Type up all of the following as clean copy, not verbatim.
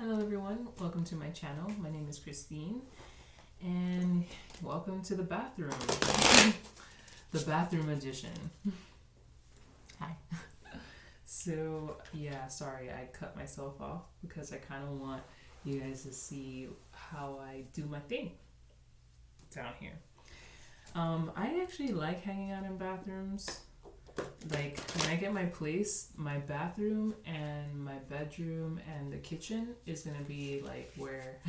Hello everyone, welcome to my channel. My name is Christine and welcome to the bathroom. The bathroom edition. Hi. So yeah, sorry I cut myself off because I kind of want you guys to see how I do my thing down here. I actually like hanging out in bathrooms. Like when I get my place, my bathroom and my bedroom and the kitchen is gonna be like where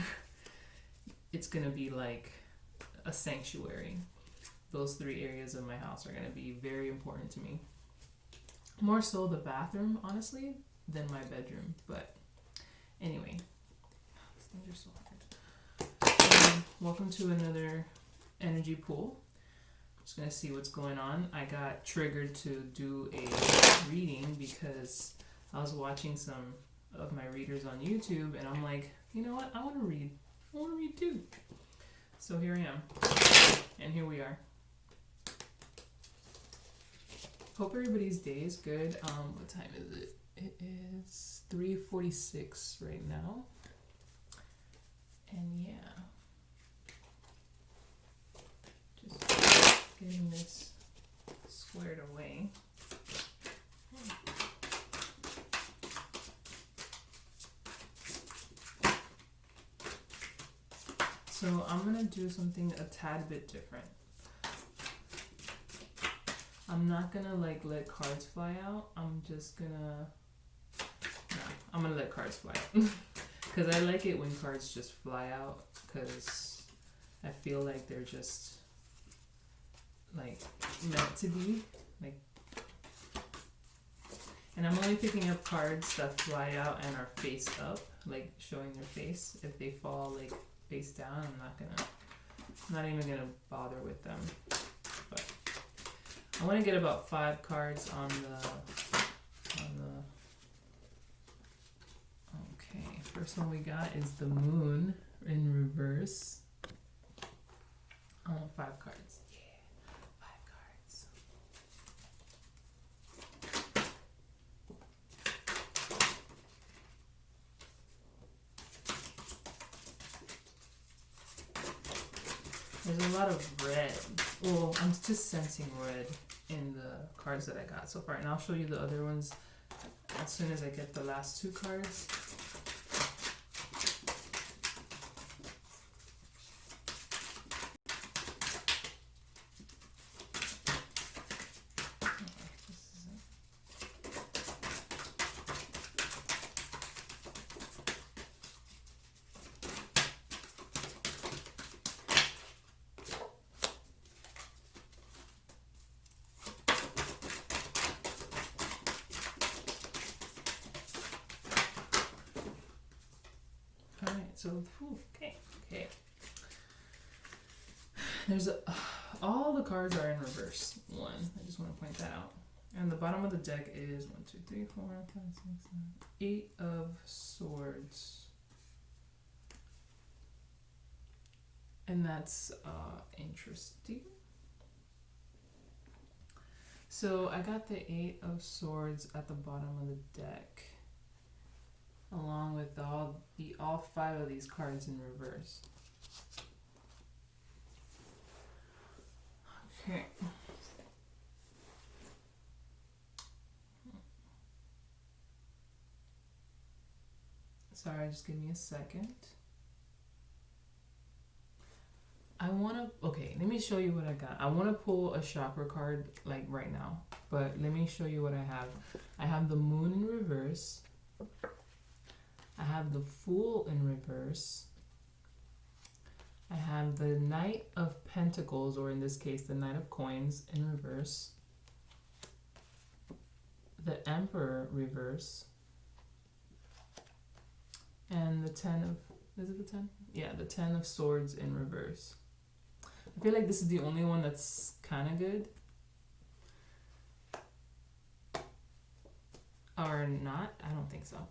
it's gonna be like a sanctuary. Those three areas of my house are gonna be very important to me. More so the bathroom, honestly, than my bedroom. But anyway, these things are so hard. Welcome to another energy pool. Just gonna see what's going on. I got triggered to do a reading because I was watching some of my readers on YouTube and I'm like, you know what? I want to read too. So here I am, and here we are. Hope everybody's day is good. What time is it? It is 3:46 right now, and yeah. Getting this squared away. So I'm gonna do something a tad bit different. I'm not gonna like let cards fly out. I'm gonna let cards fly out. Cause I like it when cards just fly out, cause I feel like they're just like meant to be, like, and I'm only picking up cards that fly out and are face up, like showing their face. If they fall like face down, I'm not even gonna bother with them. But I want to get about 5 cards on the okay, first one we got is the moon in reverse. I want 5 cards. There's a lot of red. Well, I'm just sensing red in the cards that I got so far. And I'll show you the other ones as soon as I get the last 2 cards. So, okay. There's all the cards are in reverse. One, I just want to point that out. And the bottom of the deck is 1, 2, 3, 4, 5, 6, 7, 8 of swords. And that's interesting. So I got the 8 of swords at the bottom of the deck, along with all 5 of these cards in reverse. Okay. Sorry, just give me a second. Let me show you what I got. I want to pull a chakra card like right now, but let me show you what I have. I have the moon in reverse. I have the Fool in reverse. I have the Knight of Pentacles, or in this case, the Knight of Coins in reverse. The Emperor reverse. And the 10 of, is it the 10? Yeah, the 10 of Swords in reverse. I feel like this is the only one that's kind of good. Or not, I don't think so.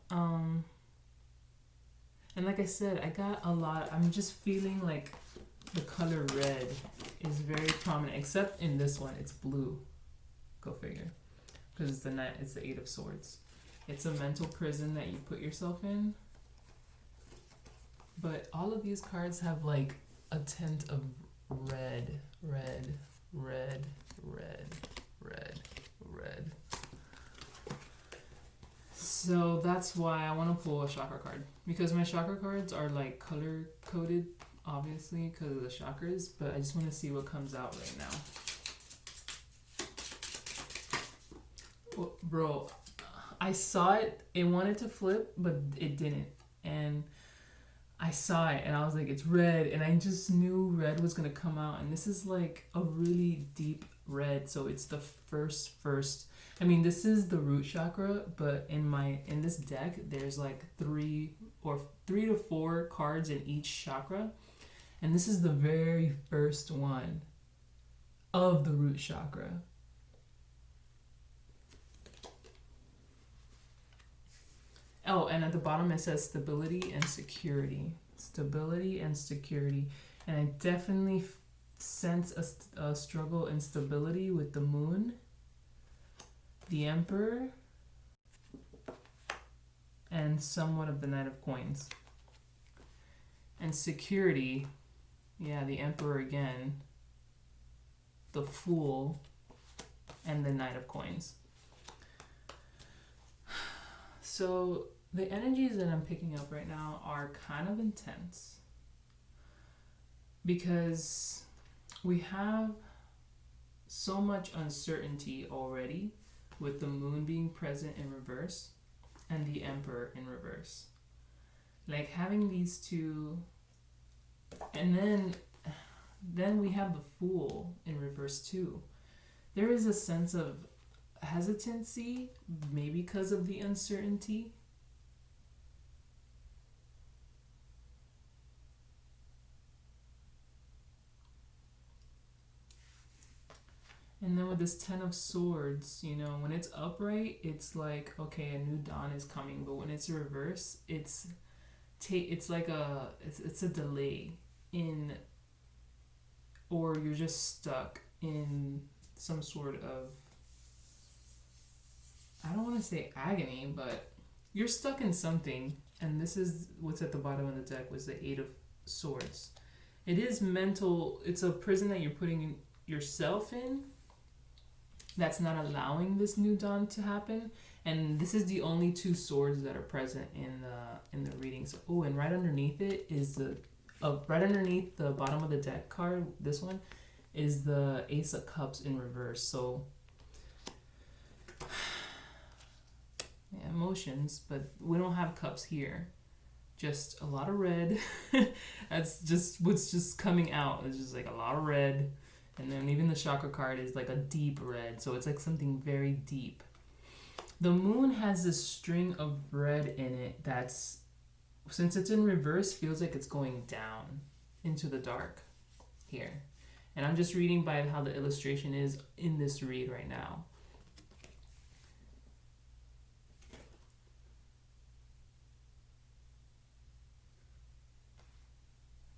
And like I said, I got a lot. I'm just feeling like the color red is very prominent, except in this one, it's blue. Go figure. Because it's the 8 of Swords. It's a mental prison that you put yourself in. But all of these cards have like a tint of red, red, red, red, red, red. So that's why I want to pull a chakra card, because my chakra cards are like color coded, obviously, because of the chakras, but I just want to see what comes out right now. Oh, bro, I saw it wanted to flip, but it didn't. And I saw it and I was like, it's red, and I just knew red was gonna come out. And this is like a really deep red, so it's the first. I mean, this is the root chakra, but in this deck, there's like 3 to 4 cards in each chakra, and this is the very first one of the root chakra. Oh, and at the bottom it says stability and security. Stability and security. And I definitely sense a struggle in stability with the moon, the emperor, and somewhat of the knight of coins. And security, yeah, the emperor again, the fool, and the knight of coins. So the energies that I'm picking up right now are kind of intense, because we have so much uncertainty already with the moon being present in reverse and the emperor in reverse. Like having these two, and then we have the fool in reverse too. There is a sense of hesitancy, maybe because of the uncertainty. And then with this 10 of swords, you know, when it's upright, it's like, okay, a new dawn is coming. But when it's reverse, it's like it's a delay in, or you're just stuck in some sort of, I don't want to say agony, but you're stuck in something. And this is what's at the bottom of the deck, was the 8 of swords. It is mental. It's a prison that you're putting yourself in, that's not allowing this new dawn to happen. And this is the only 2 swords that are present in the reading. So, oh, and right underneath it is right underneath the bottom of the deck card, this one is the Ace of Cups in reverse. So yeah, emotions, but we don't have cups here. Just a lot of red. That's just what's just coming out. It's just like a lot of red. And then even the chakra card is like a deep red. So it's like something very deep. The moon has this string of red in it that's, since it's in reverse, feels like it's going down into the dark here. And I'm just reading by how the illustration is in this read right now.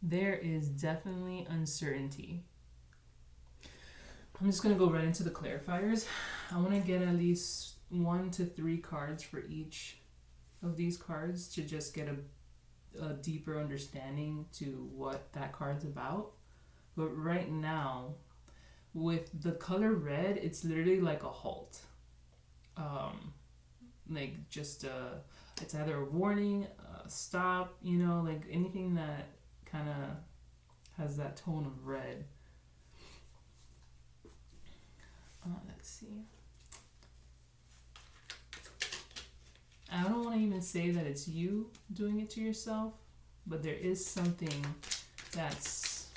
There is definitely uncertainty. I'm just going to go right into the clarifiers. I want to get at least 1 to 3 cards for each of these cards to just get a deeper understanding to what that card's about. But right now, with the color red, it's literally like a halt. Like just it's either a warning, a stop, you know, like anything that kind of has that tone of red. Let's see. I don't want to even say that it's you doing it to yourself, but there is something that's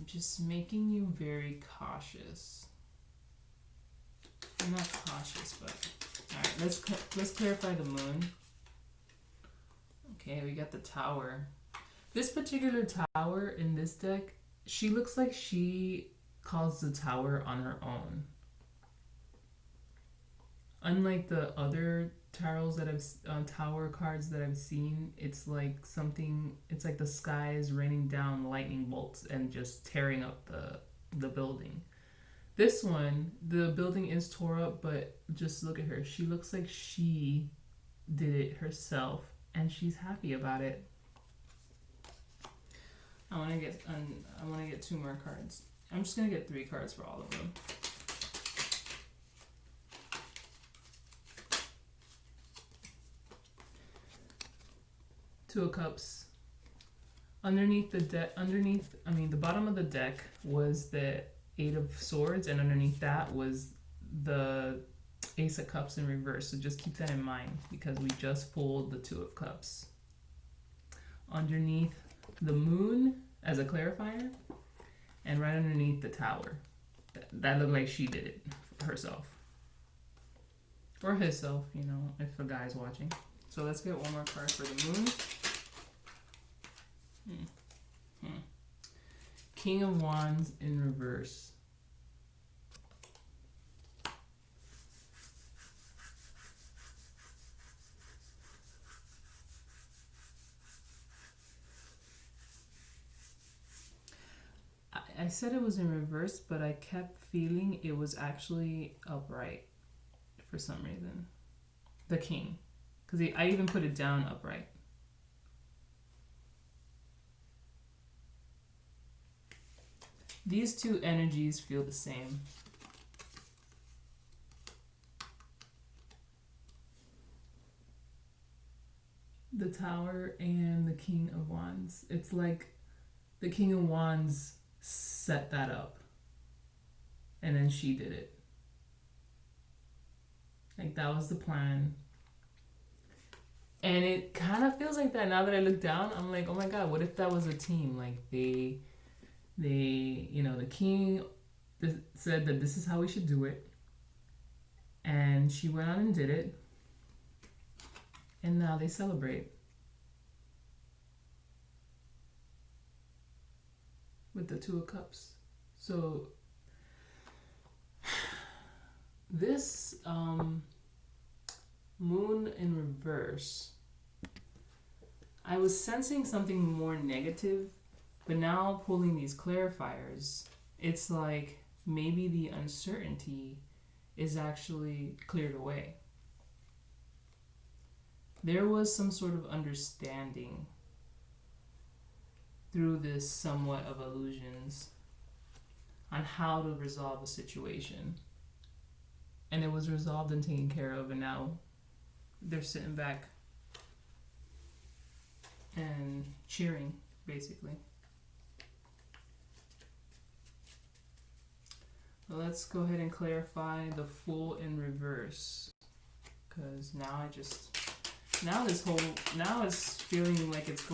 just making you very cautious. I'm not cautious, but all right. Let's clarify the moon. Okay, we got the Tower. This particular Tower in this deck, she looks like she calls the Tower on her own. Unlike the other tarots that Tower cards that I've seen, it's like something. It's like the sky is raining down lightning bolts and just tearing up the building. This one, the building is tore up, but just look at her. She looks like she did it herself, and she's happy about it. I want to get 2 more cards. I'm just gonna get 3 cards for all of them. Two of Cups. Underneath the the bottom of the deck was the 8 of Swords, and underneath that was the Ace of Cups in reverse. So just keep that in mind because we just pulled the 2 of Cups. Underneath the Moon as a clarifier, and right underneath the Tower. That looked like she did it herself. Or himself, you know, if a guy's watching. So let's get one more card for the Moon. King of Wands in reverse. I said it was in reverse, but I kept feeling it was actually upright for some reason. The King. Because I even put it down upright. These 2 energies feel the same. The Tower and the King of Wands. It's like the King of Wands set that up. And then she did it. Like that was the plan. And it kind of feels like that now that I look down. I'm like, oh my God, what if that was a team? Like they, you know, the King said that this is how we should do it. And she went on and did it. And now they celebrate. With the 2 of Cups. So this Moon in reverse, I was sensing something more negative, but now pulling these clarifiers, it's like maybe the uncertainty is actually cleared away. There was some sort of understanding through this somewhat of illusions on how to resolve a situation. And it was resolved and taken care of, and now they're sitting back and cheering, basically. Well, let's go ahead and clarify the Fool in reverse. Because now it's feeling like it's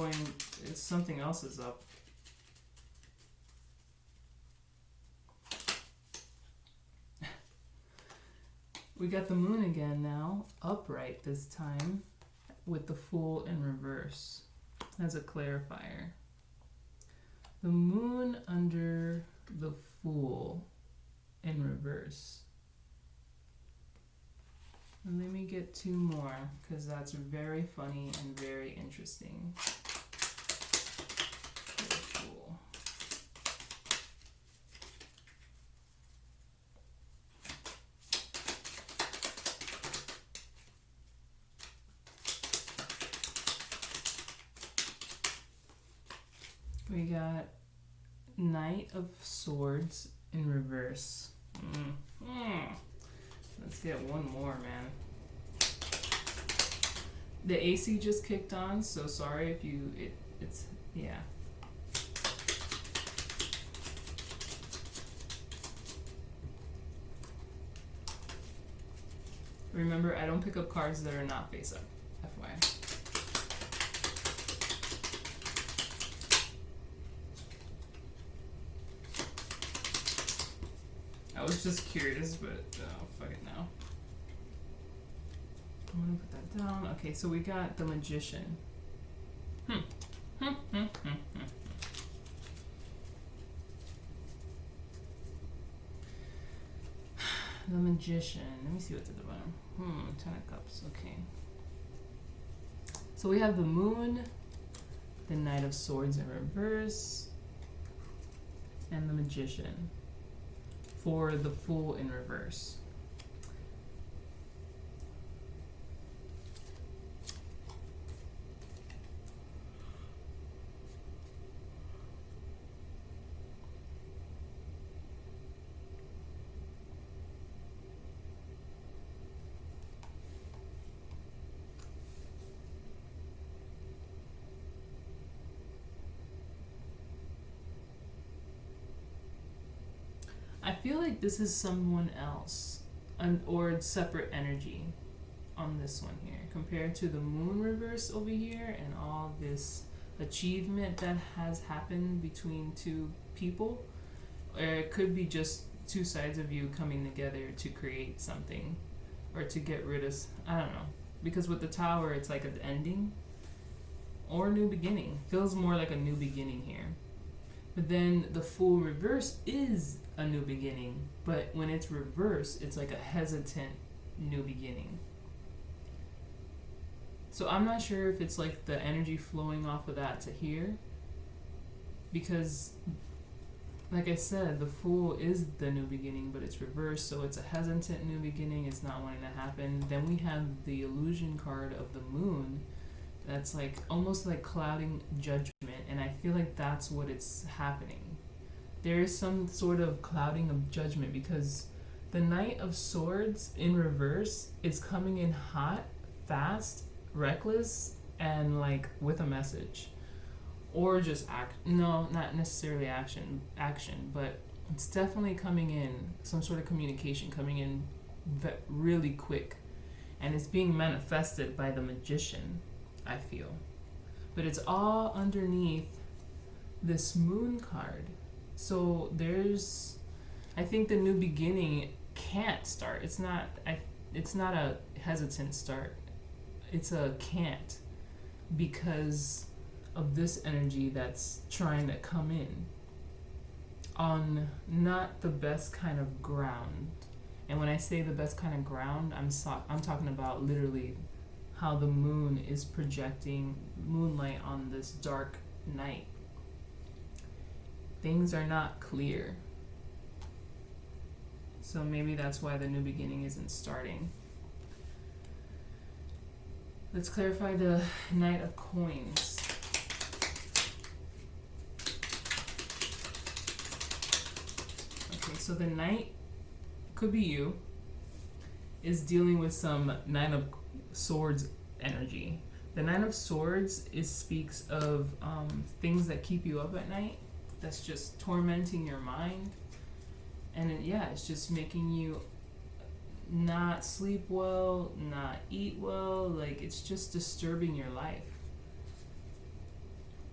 something else is up. We got the Moon again now, upright this time, with the Fool in reverse as a clarifier. The Moon under the Fool in reverse. And let me get 2 more, because that's very funny and very interesting. Cool. We got Knight of Swords in reverse. Let's get one more, man. The AC just kicked on, so sorry if it's yeah. Remember, I don't pick up cards that are not face up, FYI. I was just curious, but fuck it now. I'm gonna put that down. Okay, so we got the Magician. The Magician. Let me see what's at the bottom. 10 of Cups. Okay. So we have the Moon, the Knight of Swords in reverse, and the Magician for the Fool in reverse. I feel like this is someone else, or separate energy on this one here, compared to the moon reverse over here and all this achievement that has happened between two people. Or it could be just two sides of you coming together to create something, or to get rid of, I don't know. Because with the Tower, it's like an ending or a new beginning. Feels more like a new beginning here. But then the Fool reverse is a new beginning, but when it's reversed, it's like a hesitant new beginning. So I'm not sure if it's like the energy flowing off of that to here, because like I said, the Fool is the new beginning, but it's reversed, so it's a hesitant new beginning. It's not wanting to happen. Then we have the illusion card of the Moon, that's like almost like clouding judgment, and I feel like that's what it's happening. There is some sort of clouding of judgment, because the Knight of Swords in reverse is coming in hot, fast, reckless, and like with a message. Or just no, not necessarily action, but it's definitely coming in, some sort of communication coming in really quick. And it's being manifested by the Magician, I feel. But it's all underneath this Moon card. So I think the new beginning can't start. It's not a hesitant start. It's a can't, because of this energy that's trying to come in on not the best kind of ground. And when I say the best kind of ground, I'm talking about literally how the moon is projecting moonlight on this dark night. Things are not clear. So maybe that's why the new beginning isn't starting. Let's clarify the Knight of Coins. Okay, so the Knight, could be you, is dealing with some Knight of Swords energy. The Knight of Swords speaks of things that keep you up at night, that's just tormenting your mind. And it's just making you not sleep well, not eat well, like it's just disturbing your life.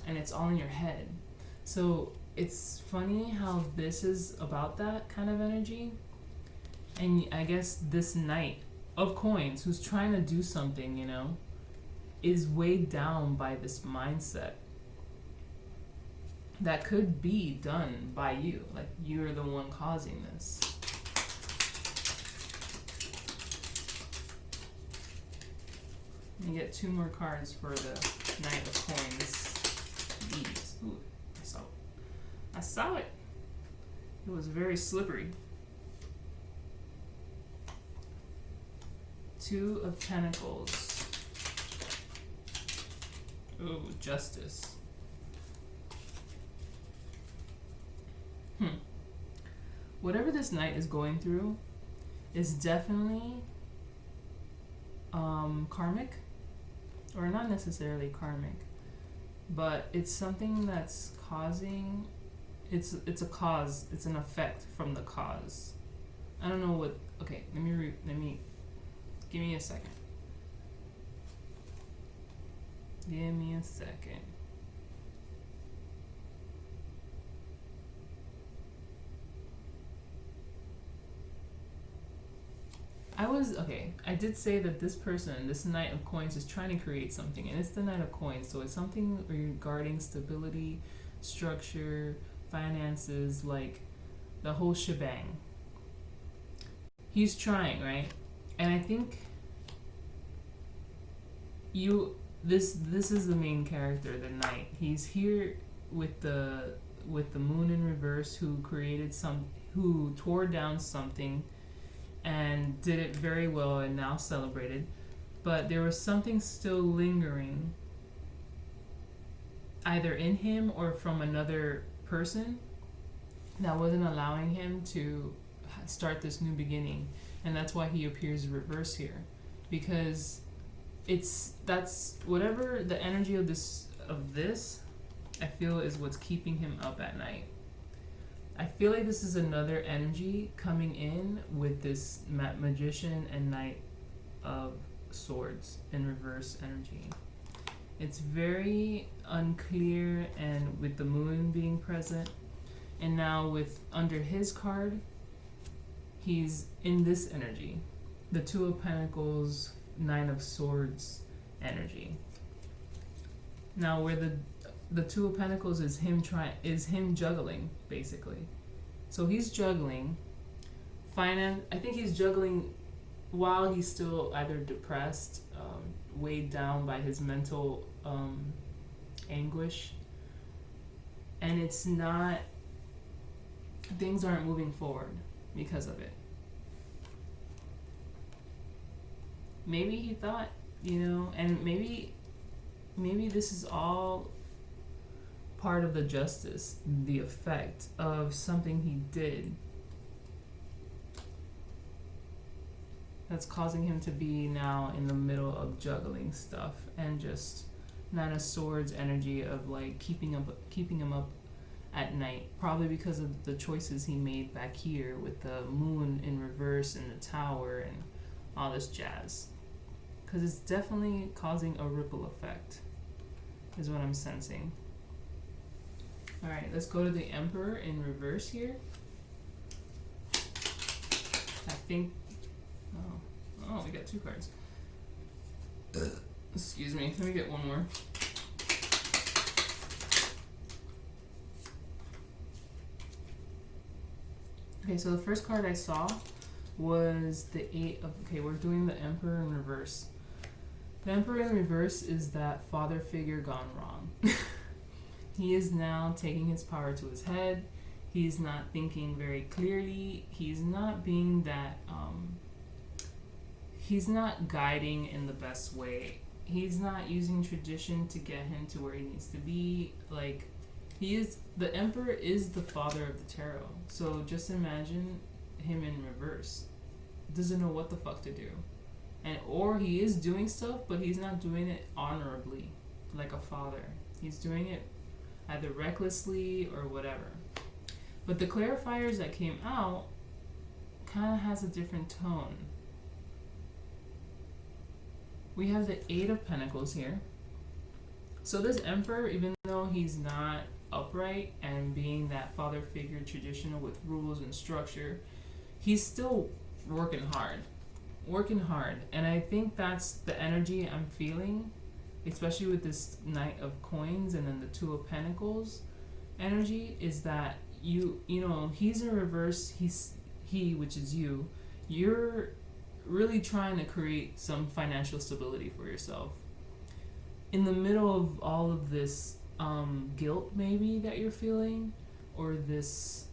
And it's all in your head. So it's funny how this is about that kind of energy. And I guess this Knight of Coins, who's trying to do something, is weighed down by this mindset that could be done by you. Like you're the one causing this. Let me get 2 more cards for the Knight of Coins. These. Ooh, I saw it. It was very slippery. 2 of Pentacles. Ooh, Justice. Whatever this Knight is going through is definitely karmic, or not necessarily karmic, but it's something that's causing. It's a cause. It's an effect from the cause. I don't know what. Okay, let me. Give me a second. Give me a second. I did say that this person, this Knight of Coins, is trying to create something, and it's the Knight of Coins, so it's something regarding stability, structure, finances, like the whole shebang. He's trying, right? And I think this is the main character, the Knight. He's here with the Moon in reverse, who tore down something and did it very well and now celebrated. But there was something still lingering, either in him or from another person, that wasn't allowing him to start this new beginning. And that's why he appears reverse here, because that's whatever the energy of this I feel is what's keeping him up at night. I feel like this is another energy coming in with this magician and knight of swords in reverse energy. It's very unclear, and with the moon being present, and now with under his card, he's in this energy, the Two of Pentacles, Nine of Swords energy. Now where the Two of Pentacles is him juggling, basically. So he's juggling finance. I think he's juggling while he's still either depressed, weighed down by his mental anguish, and it's not, things aren't moving forward because of it. Maybe he thought, and maybe this is all part of the justice, the effect of something he did that's causing him to be now in the middle of juggling stuff, and just Nine of Swords energy of like keeping him up at night, probably because of the choices he made back here with the moon in reverse and the tower and all this jazz. Because it's definitely causing a ripple effect, is what I'm sensing. Alright, let's go to the Emperor in reverse here. I think... Oh, we got two cards. Excuse me, let me get one more. Okay, so the first card I saw was the Eight of... Okay, we're doing the Emperor in reverse. The Emperor in reverse is that father figure gone wrong. He is now taking his power to his head. He's not thinking very clearly. He's not being that... he's not guiding in the best way. He's not using tradition to get him to where he needs to be. Like, the Emperor is the father of the tarot. So just imagine him in reverse. Doesn't know what the fuck to do. Or he is doing stuff, but he's not doing it honorably, like a father. He's doing it either recklessly or whatever. But the clarifiers that came out kind of has a different tone. We have the Eight of Pentacles here. So this Emperor, even though he's not upright and being that father figure traditional with rules and structure, he's still working hard. And I think that's the energy I'm feeling, especially with this Knight of Coins and then the Two of Pentacles energy, is that you know, he's in reverse, he, which is you're really trying to create some financial stability for yourself. In the middle of all of this guilt maybe that you're feeling, or this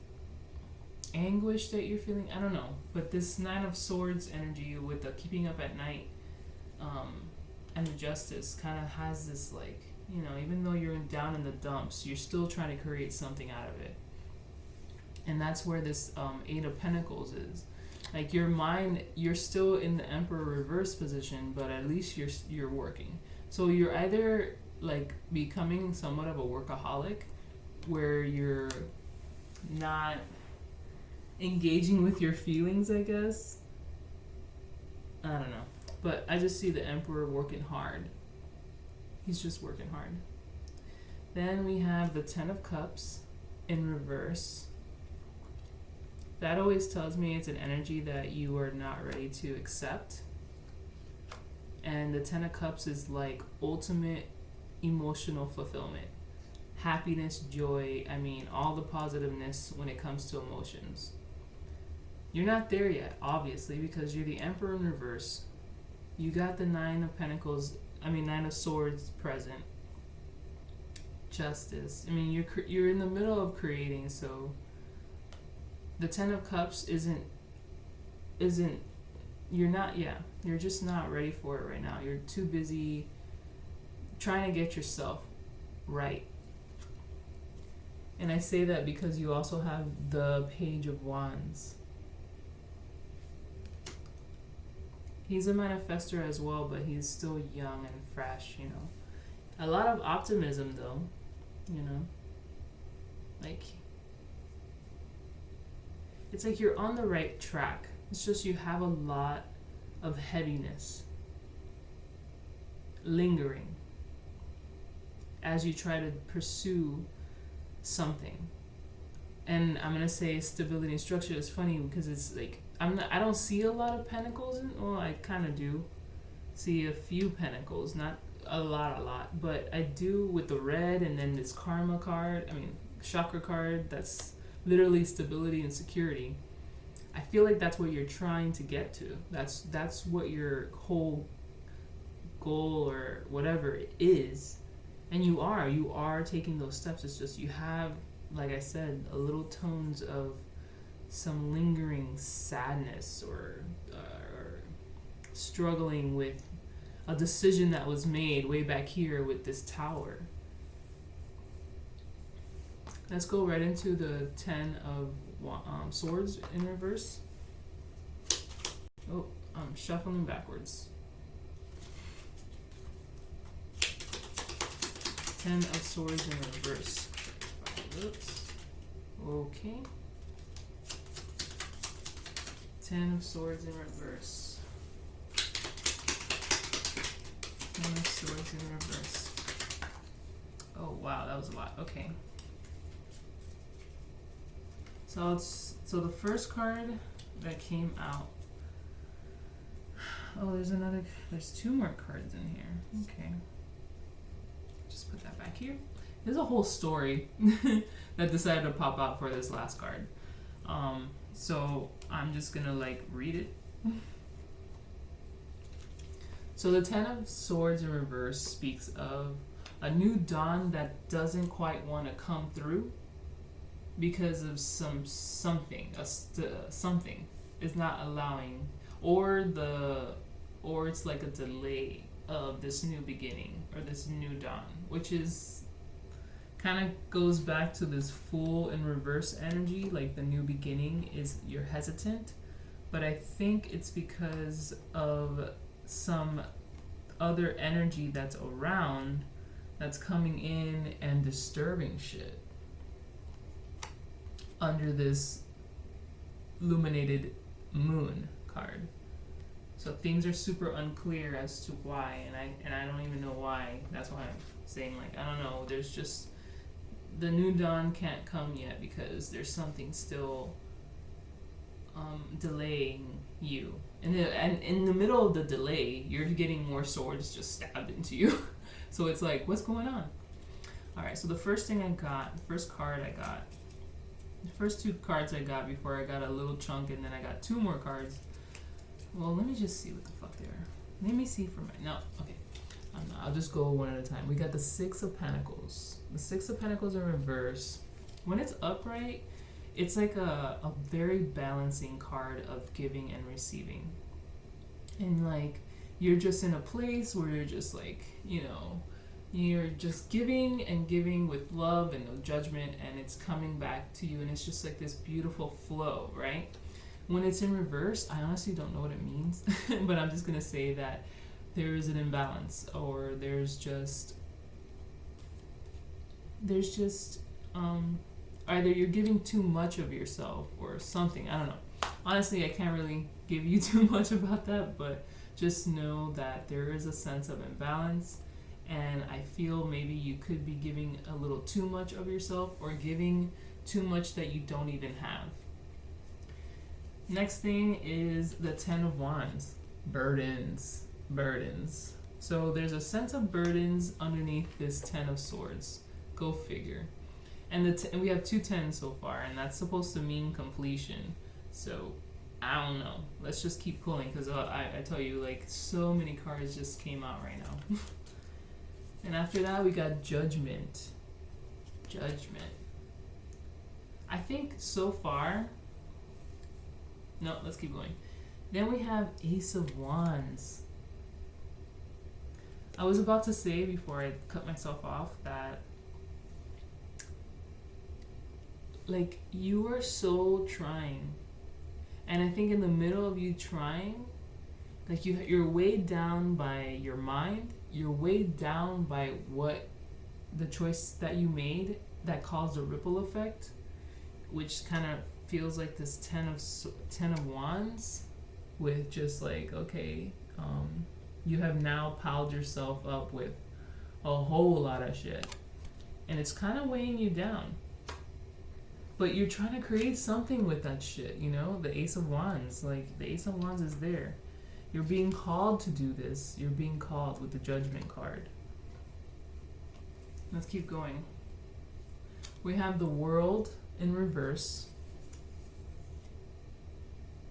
anguish that you're feeling, I don't know, but this Nine of Swords energy with the keeping up at night and the justice kind of has this, like, even though you're down in the dumps, you're still trying to create something out of it. And that's where this Eight of Pentacles is. Like, your mind, you're still in the Emperor reverse position, but at least you're working. So you're either like becoming somewhat of a workaholic, where you're not engaging with your feelings, I guess. I don't know. But I just see the Emperor working hard. He's just working hard. Then we have the Ten of Cups in reverse. That always tells me it's an energy that you are not ready to accept. And the Ten of Cups is like ultimate emotional fulfillment. Happiness, joy, all the positiveness when it comes to emotions. You're not there yet, obviously, because you're the Emperor in reverse. You got the Nine of Pentacles, Nine of Swords present. Justice. You're in the middle of creating, so the Ten of Cups isn't you're just not ready for it right now. You're too busy trying to get yourself right. And I say that because you also have the Page of Wands. He's a manifestor as well, but he's still young and fresh, A lot of optimism, though, Like, it's like you're on the right track. It's just you have a lot of heaviness lingering as you try to pursue something. And I'm gonna say stability and structure is funny because it's like I don't see a lot of pentacles well, I kind of do see a few pentacles, not a lot, but I do with the red, and then this karma card, chakra card, that's literally stability and security. I feel like that's what you're trying to get to. That's what your whole goal or whatever it is. And you are taking those steps. It's just you have, like I said, a little tones of some lingering sadness or struggling with a decision that was made way back here with this tower. Let's go right into the 10 of Swords in reverse. Oh, I'm shuffling backwards. 10 of Swords in reverse. Oops. Okay. 10 of Swords in reverse. 10 of Swords in reverse. Oh wow, that was a lot. Okay. So the first card that came out. Oh, there's two more cards in here. Okay. Just put that back here. There's a whole story that decided to pop out for this last card. So I'm just gonna read it. So the 10 of Swords in reverse speaks of a new dawn that doesn't quite want to come through because of something is not allowing, or it's like a delay of this new beginning or this new dawn, which is kind of goes back to this Fool in reverse energy. Like the new beginning is you're hesitant, but I think it's because of some other energy that's around that's coming in and disturbing shit under this illuminated moon card. So things are super unclear as to why, and I don't even know why. That's why I'm saying I don't know. There's just the new dawn can't come yet because there's something still delaying you. And in the middle of the delay, you're getting more swords just stabbed into you. So it's like, what's going on? All right. So the first thing I got, the first card I got, the first two cards I got before I got a little chunk, and then I got two more cards. Well, let me just see what the fuck they are. Let me see for no, okay. I'll just go one at a time. We got the 6 of Pentacles. The 6 of Pentacles in reverse. When it's upright, it's like a very balancing card of giving and receiving. And you're just in a place where you're just you're just giving and giving with love and no judgment, and it's coming back to you, and it's just this beautiful flow, right? When it's in reverse, I honestly don't know what it means, but I'm just going to say that there is an imbalance, or there's just either you're giving too much of yourself or something. I don't know. Honestly, I can't really give you too much about that, but just know that there is a sense of imbalance, and I feel maybe you could be giving a little too much of yourself or giving too much that you don't even have. Next thing is the 10 of Wands. Burdens. So there's a sense of burdens underneath this 10 of Swords. Go figure. And we have 2 10s so far, and that's supposed to mean completion. So I don't know. Let's just keep pulling, because I tell you, so many cards just came out right now. And after that, we got Judgment. I think so far... No, let's keep going. Then we have Ace of Wands. I was about to say before I cut myself off that you are so trying, and I think in the middle of you trying, you're weighed down by your mind, you're weighed down by what the choice that you made that caused a ripple effect, which kind of feels like this ten of wands with just like, okay, you have now piled yourself up with a whole lot of shit, and it's kind of weighing you down, but you're trying to create something with that shit, you know. The Ace of Wands, like the Ace of Wands is there. You're being called to do this. You're being called with the Judgment card. Let's keep going. We have the World in reverse,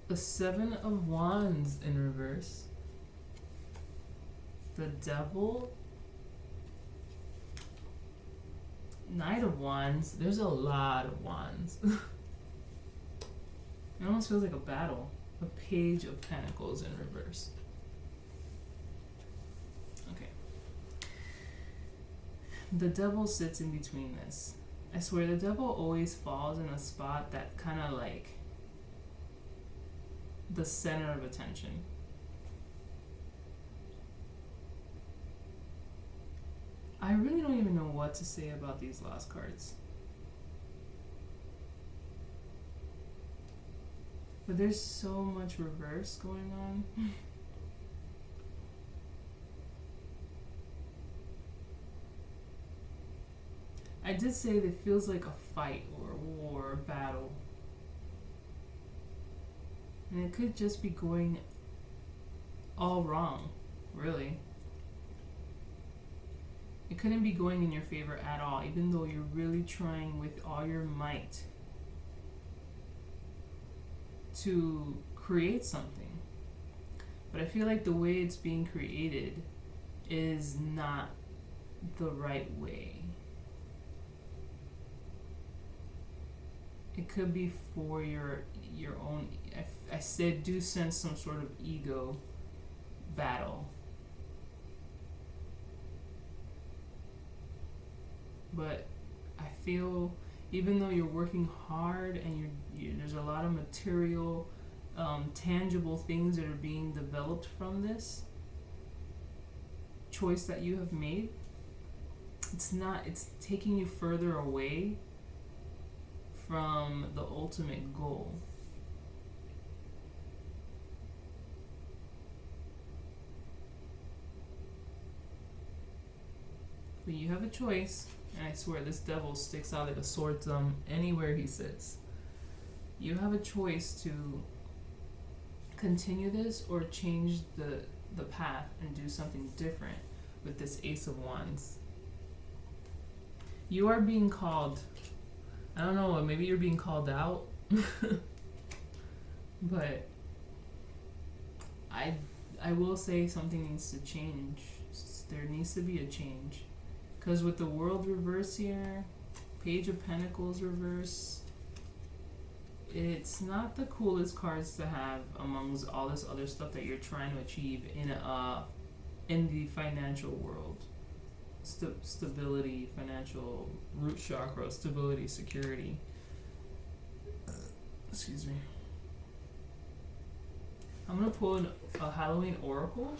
the Seven of Wands in reverse, the Devil, Knight of Wands. There's a lot of wands. It almost feels like a battle. A Page of Pentacles in reverse. Okay. The Devil sits in between this. I swear the Devil always falls in a spot that kind of like the center of attention. I really don't even know what to say about these last cards. But there's so much reverse going on. I did say that it feels like a fight or a war or a battle. And it could just be going all wrong, really. It couldn't be going in your favor at all, even though you're really trying with all your might to create something. But I feel like the way it's being created is not the right way. It could be for your own. I said do sense some sort of ego battle. But I feel even though you're working hard and there's a lot of material, tangible things that are being developed from this choice that you have made, it's taking you further away from the ultimate goal. But you have a choice. And I swear this Devil sticks out like a sore thumb anywhere he sits. You have a choice to continue this or change the path and do something different with this Ace of Wands. You are being called. I don't know, maybe you're being called out. But I will say something needs to change. There needs to be a change. Because with the World reverse here, Page of Pentacles reverse, it's not the coolest cards to have amongst all this other stuff that you're trying to achieve in the financial world. Stability, financial, root chakra, stability, security. Excuse me. I'm going to pull a Halloween Oracle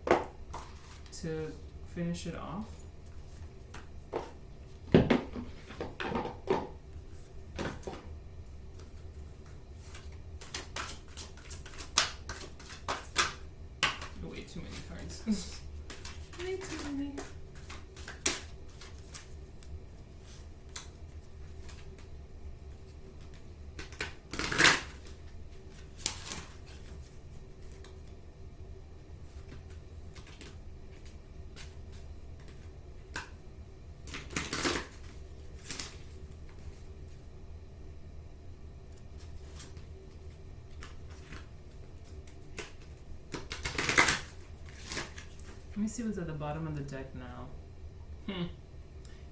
to finish it off. Way too many cards. Way too many. Let me see what's at the bottom of the deck now.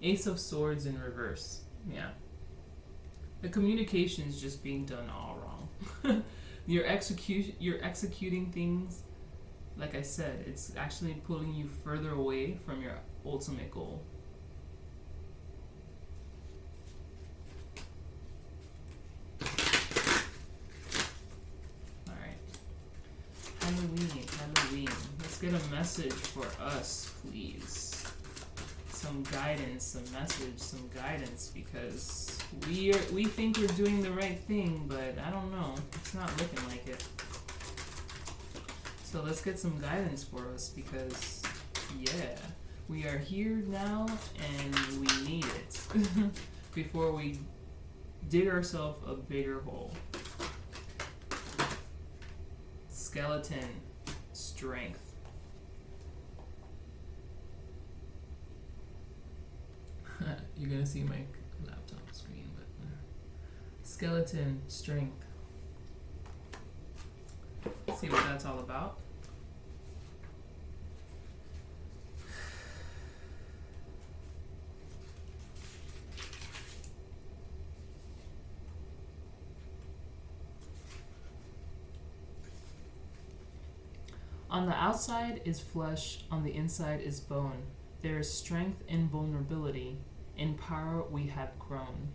Ace of Swords in reverse. Yeah. The communication is just being done all wrong. You're executing things, like I said, it's actually pulling you further away from your ultimate goal. Halloween. Let's get a message for us, please. some guidance, some message, some guidance, because we think we're doing the right thing, but I don't know. It's not looking like it. So let's get some guidance for us, because yeah, we are here now and we need it before we dig ourselves a bigger hole. Skeleton, strength. You're gonna see my laptop screen, but skeleton, strength. Let's see what that's all about. On the outside is flesh, on the inside is bone. There is strength in vulnerability. In power we have grown.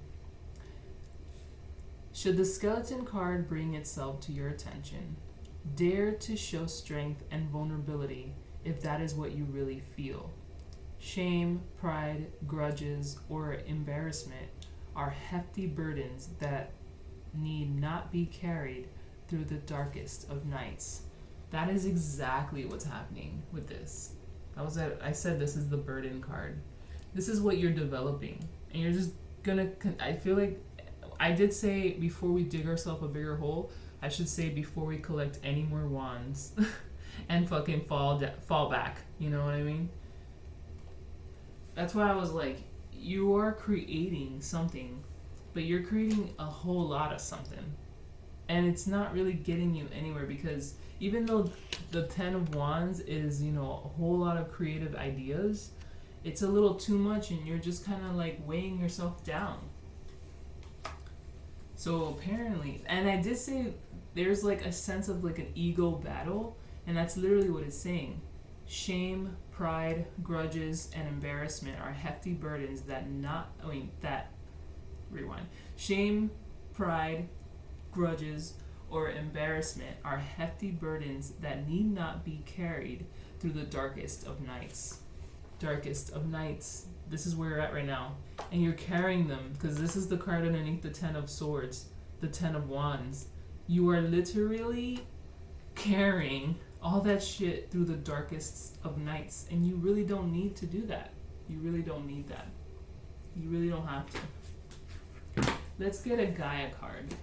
Should the skeleton card bring itself to your attention, dare to show strength and vulnerability if that is what you really feel. Shame, pride, grudges, or embarrassment are hefty burdens that need not be carried through the darkest of nights. That is exactly what's happening with this. I said this is the burden card. This is what you're developing. And you're just gonna, I feel like, I did say before we dig ourselves a bigger hole, I should say before we collect any more wands and fucking fall back. You know what I mean? That's why I was like, you are creating something, but you're creating a whole lot of something. And it's not really getting you anywhere, because even though the 10 of Wands is, a whole lot of creative ideas, it's a little too much and you're just kind of like weighing yourself down. So apparently, and I did say there's like a sense of like an ego battle, and that's literally what it's saying. Shame, pride, grudges, and embarrassment are hefty burdens Shame, pride, grudges, or embarrassment are hefty burdens that need not be carried through the darkest of nights. Darkest of nights. This is where you're at right now. And you're carrying them, because this is the card underneath the 10 of Swords, the 10 of Wands. You are literally carrying all that shit through the darkest of nights. And you really don't need to do that. You really don't need that. You really don't have to. Let's get a Gaia card.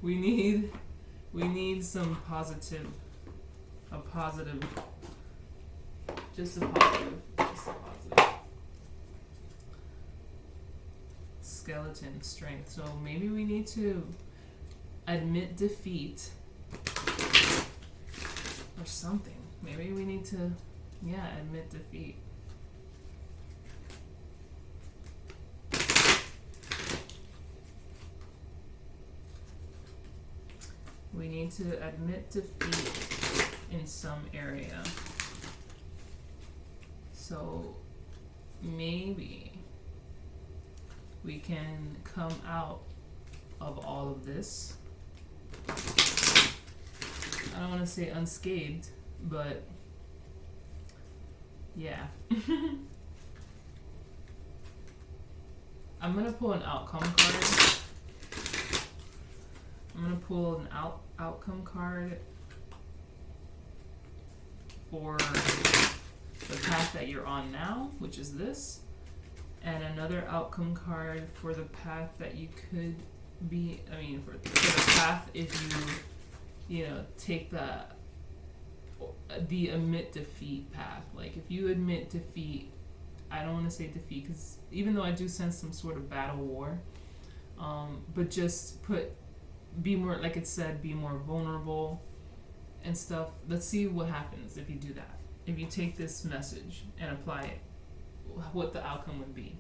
We need some positive, just a positive. Skeleton, strength. So maybe we need to admit defeat or something. Maybe we need to, admit defeat. We need to admit defeat in some area. So maybe we can come out of all of this. I don't want to say unscathed, but yeah. I'm going to pull an outcome card. I'm going to pull an outcome card for the path that you're on now, which is this, and another outcome card for the path that you could be, for the path if you take the admit defeat path. Like, if you admit defeat, I don't want to say defeat, because even though I do sense some sort of battle war, but just be more, like it said, be more vulnerable and stuff. Let's see what happens if you do that. If you take this message and apply it, what the outcome would be.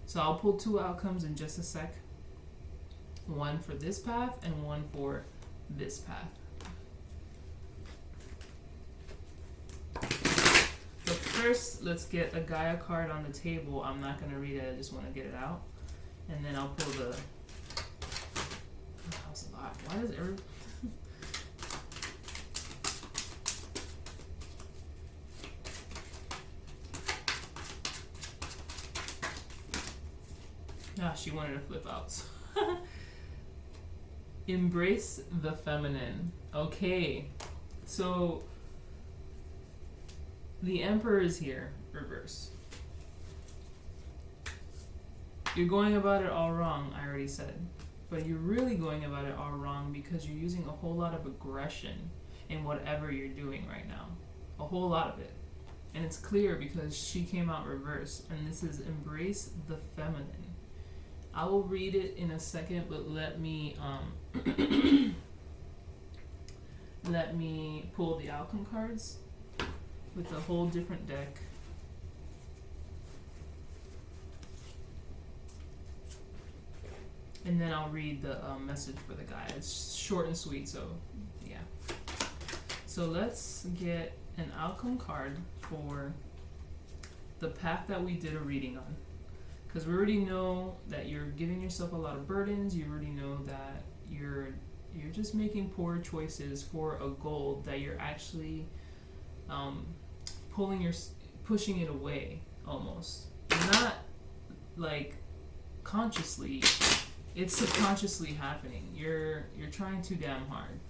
So I'll pull 2 outcomes in just a sec. One for this path and one for this path. But first, let's get a Gaia card on the table. I'm not going to read it, I just want to get it out. And then I'll pull the... That was a lot. Why does every... She wanted to flip out. Embrace the feminine. Okay, so the Emperor is here, reverse. You're going about it all wrong, I already said. But you're really going about it all wrong because you're using a whole lot of aggression in whatever you're doing right now. A whole lot of it. And it's clear because she came out reverse. And this is embrace the feminine. I will read it in a second, but let me let me pull the outcome cards with a whole different deck. And then I'll read the message for the guy. It's short and sweet, so yeah. So let's get an outcome card for the path that we did a reading on. Because we already know that you're giving yourself a lot of burdens. You already know that you're just making poor choices for a goal that you're actually pushing it away almost. Not like consciously. It's subconsciously happening. You're trying too damn hard.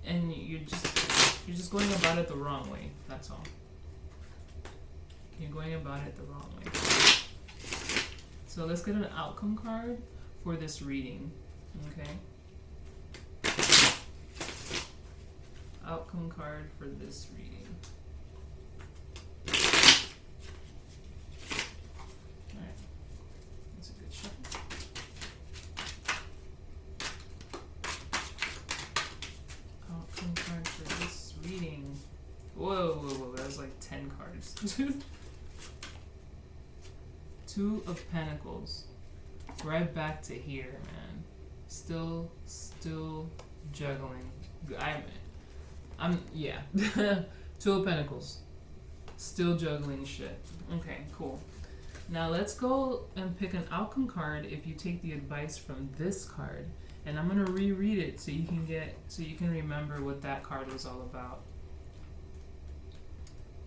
And you're just going about it the wrong way. That's all. You're going about it the wrong way. So let's get an outcome card for this reading. Okay. Outcome card for this reading. Whoa, that was like 10 cards. Two of Pentacles. Right back to here, man. Still juggling. Yeah. Two of Pentacles. Still juggling shit. Okay, cool. Now let's go and pick an outcome card if you take the advice from this card. And I'm gonna reread it so you can remember what that card was all about.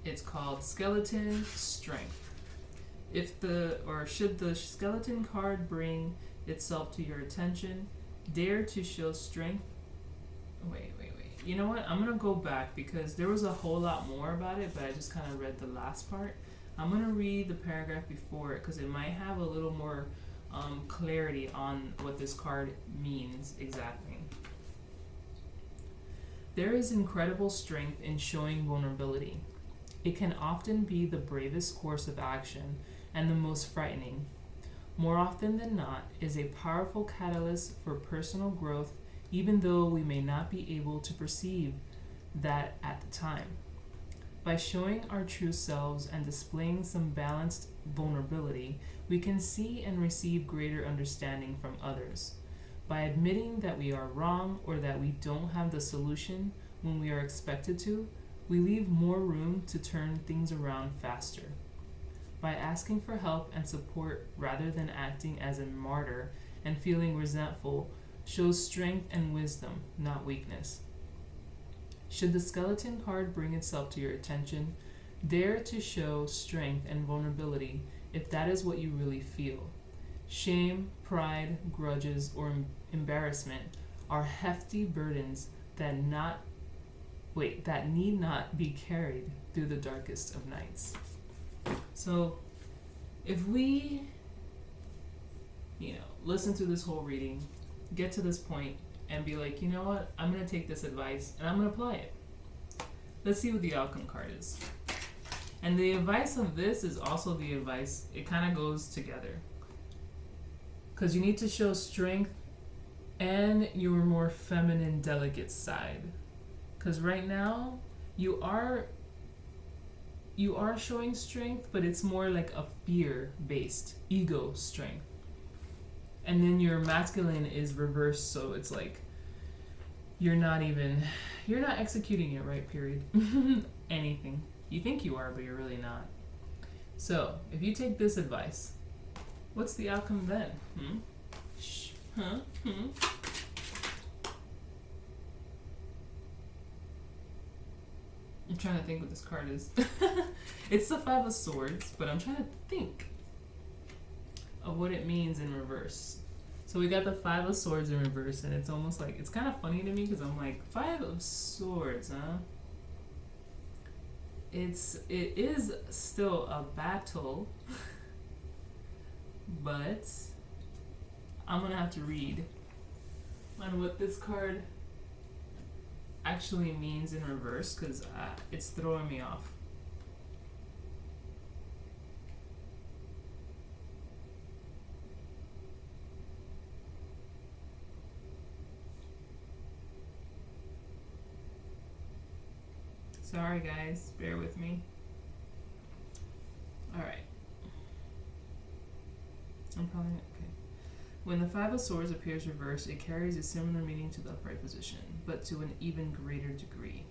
It's called Skeleton Strength. Should the skeleton card bring itself to your attention, dare to show strength. Wait. You know what? I'm going to go back because there was a whole lot more about it, but I just kind of read the last part. I'm going to read the paragraph before it because it might have a little more clarity on what this card means exactly. There is incredible strength in showing vulnerability. It can often be the bravest course of action and the most frightening. More often than not, is a powerful catalyst for personal growth, even though we may not be able to perceive that at the time. By showing our true selves and displaying some balanced vulnerability, we can see and receive greater understanding from others. By admitting that we are wrong or that we don't have the solution when we are expected to, we leave more room to turn things around faster. By asking for help and support rather than acting as a martyr and feeling resentful shows strength and wisdom, not weakness. Should the skeleton card bring itself to your attention, dare to show strength and vulnerability if that is what you really feel. Shame, pride, grudges, or embarrassment are hefty burdens that need not be carried through the darkest of nights. So, if we, listen to this whole reading, get to this point, and be like, you know what, I'm going to take this advice, and I'm going to apply it. Let's see what the outcome card is. And the advice of this is also the advice, it kind of goes together. Because you need to show strength and your more feminine, delicate side. Because right now, you are showing strength, but it's more like a fear-based ego strength. And then your masculine is reversed, so it's like you're not executing it right, period. Anything. You think you are, but you're really not. So, if you take this advice, what's the outcome then? I'm trying to think what this card is. It's the Five of Swords, but I'm trying to think. of what it means in reverse. So we got the Five of Swords in reverse, and it's almost like, it's kind of funny to me because I'm like, Five of Swords, huh? It is still a battle, but I'm gonna have to read on what this card actually means in reverse because it's throwing me off. Sorry guys, bear with me. Alright. I'm probably okay. When the Five of Swords appears reversed, it carries a similar meaning to the upright position, but to an even greater degree.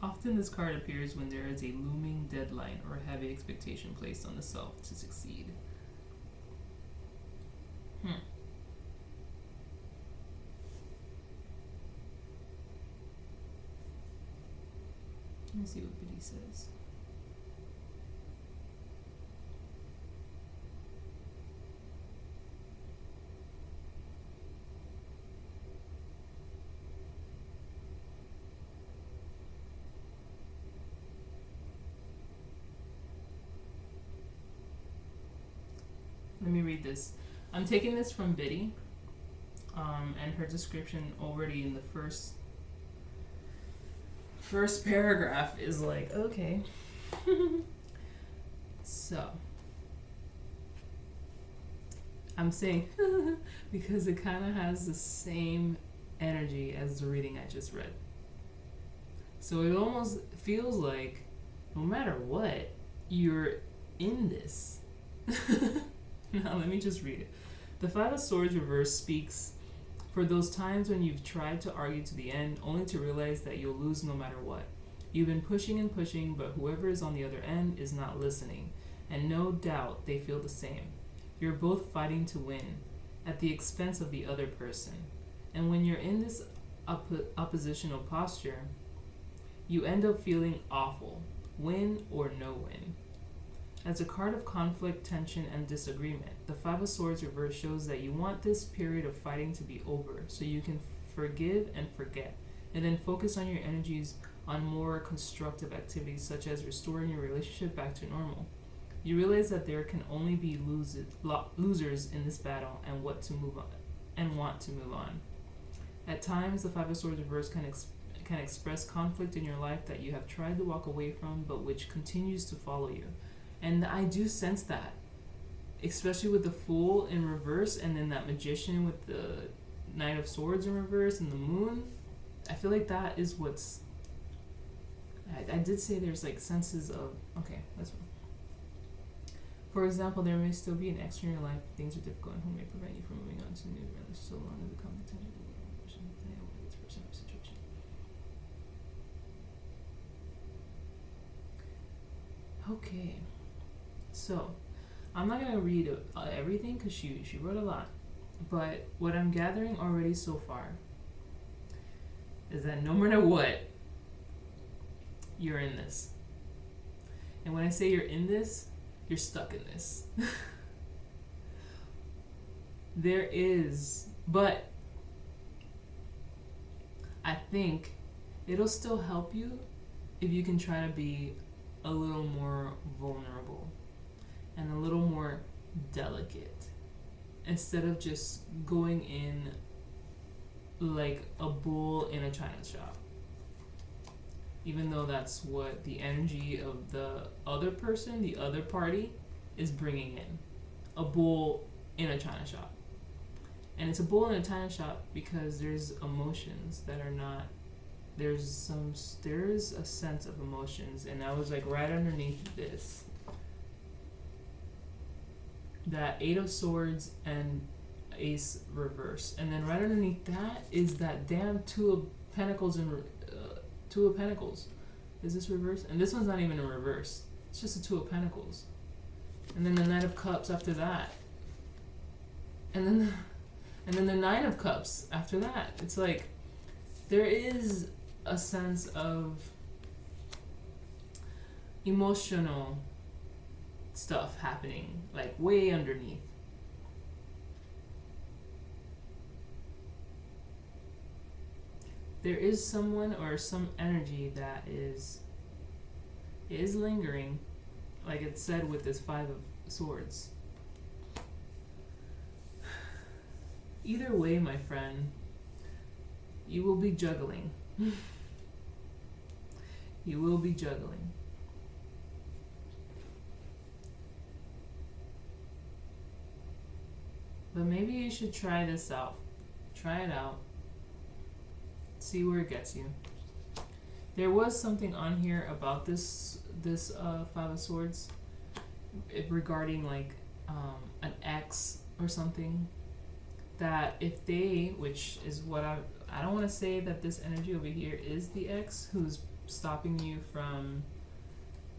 Often this card appears when there is a looming deadline or a heavy expectation placed on the self to succeed. Let me see what Biddy says. Let me read this. I'm taking this from Biddy, and her description already in the first paragraph is like, okay. So, I'm saying because it kind of has the same energy as the reading I just read. So it almost feels like no matter what, you're in this. Now let me just read it. The Five of Swords reverse speaks for those times when you've tried to argue to the end, only to realize that you'll lose no matter what. You've been pushing and pushing, but whoever is on the other end is not listening, and no doubt they feel the same. You're both fighting to win, at the expense of the other person. And when you're in this oppositional posture, you end up feeling awful, win or no win. As a card of conflict, tension, and disagreement, the Five of Swords reverse shows that you want this period of fighting to be over so you can forgive and forget, and then focus on your energies on more constructive activities such as restoring your relationship back to normal. You realize that there can only be losers in this battle and want to move on. At times, the Five of Swords reverse can express conflict in your life that you have tried to walk away from but which continues to follow you. And I do sense that, especially with the Fool in reverse and then that Magician with the Knight of Swords in reverse and the Moon. I feel like that is what's... I did say there's like senses of... Okay, that's one. For example, there may still be an ex in your life, things are difficult and who may prevent you from moving on to new relationships so long as it becomes tangible emotion with this person or situation. Okay. So, I'm not going to read everything because she wrote a lot. But what I'm gathering already so far is that no matter what, you're in this. And when I say you're in this, you're stuck in this. There is, but I think it'll still help you if you can try to be a little more vulnerable and a little more delicate instead of just going in like a bull in a china shop. Even though that's what the energy of the other person, the other party, is bringing in. A bull in a china shop. And it's a bull in a china shop because there's emotions that are not... There's a sense of emotions. And I was like right underneath this. That Eight of Swords and Ace reverse. And then right underneath that is that damn Two of Pentacles and... Two of Pentacles. Is this reverse? And this one's not even in reverse. It's just a Two of Pentacles. And then the Knight of Cups after that. And then the Nine of Cups after that. It's like there is a sense of emotional stuff happening, like way underneath. There is someone or some energy that is lingering, like it said with this Five of Swords. Either way, my friend, you will be juggling. You will be juggling. But maybe you should try this out. Try it out. See where it gets you. There was something on here about this Five of Swords regarding like an ex or something, that if they, which is what I don't want to say that this energy over here is the ex who's stopping you from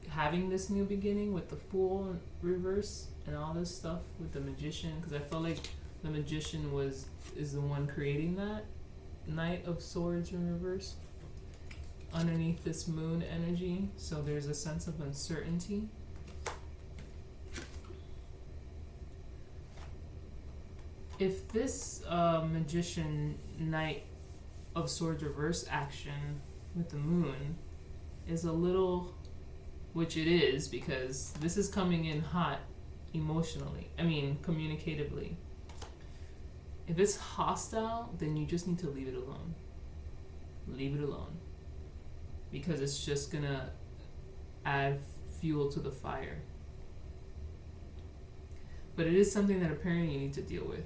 having this new beginning with the Fool reverse and all this stuff with the Magician, because I felt like the Magician is the one creating that Knight of Swords in reverse underneath this moon energy. So there's a sense of uncertainty. If this Magician Knight of Swords reverse action with the moon is a little, which it is, because this is coming in hot emotionally, communicatively. If it's hostile, then you just need to leave it alone. Leave it alone. Because it's just gonna add fuel to the fire. But it is something that apparently you need to deal with.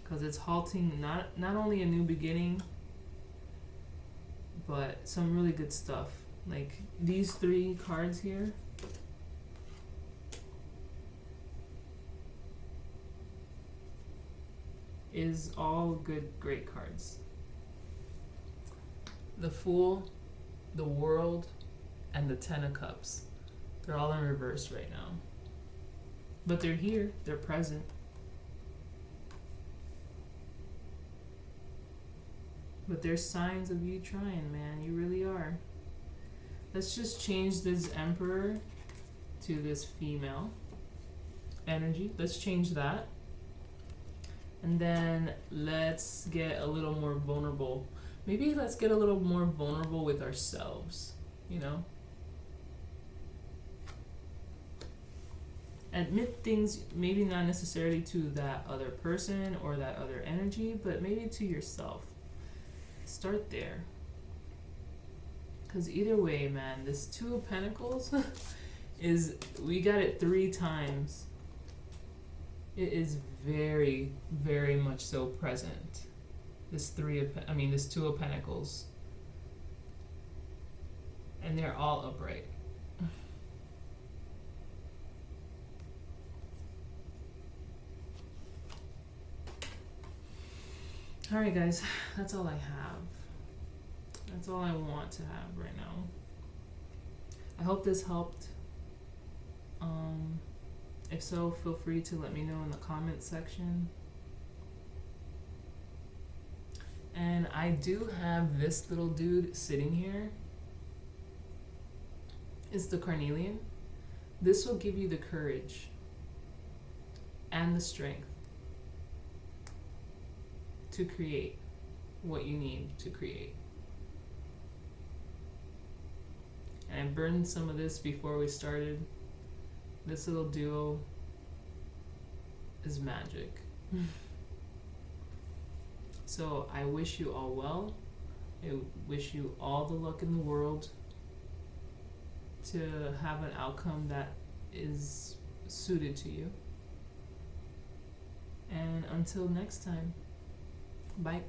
Because it's halting not only a new beginning, but some really good stuff. Like these 3 cards here. Is all good, great cards. The Fool, the World, and the Ten of Cups. They're all in reverse right now. But they're here, they're present. But there's signs of you trying, man. You really are. Let's just change this Emperor to this female energy. Let's change that. And then let's get a little more vulnerable. Maybe let's get a little more vulnerable with ourselves, you know? Admit things, maybe not necessarily to that other person or that other energy, but maybe to yourself. Start there. Because either way, man, this Two of Pentacles we got it 3 times. It is very, very much so present. This Two of Pentacles. And they're all upright. Alright guys, that's all I have. That's all I want to have right now. I hope this helped. If so, feel free to let me know in the comment section. And I do have this little dude sitting here. It's the carnelian. This will give you the courage and the strength to create what you need to create. And I burned some of this before we started. This little duo is magic. So I wish you all well. I wish you all the luck in the world to have an outcome that is suited to you. And until next time, bye.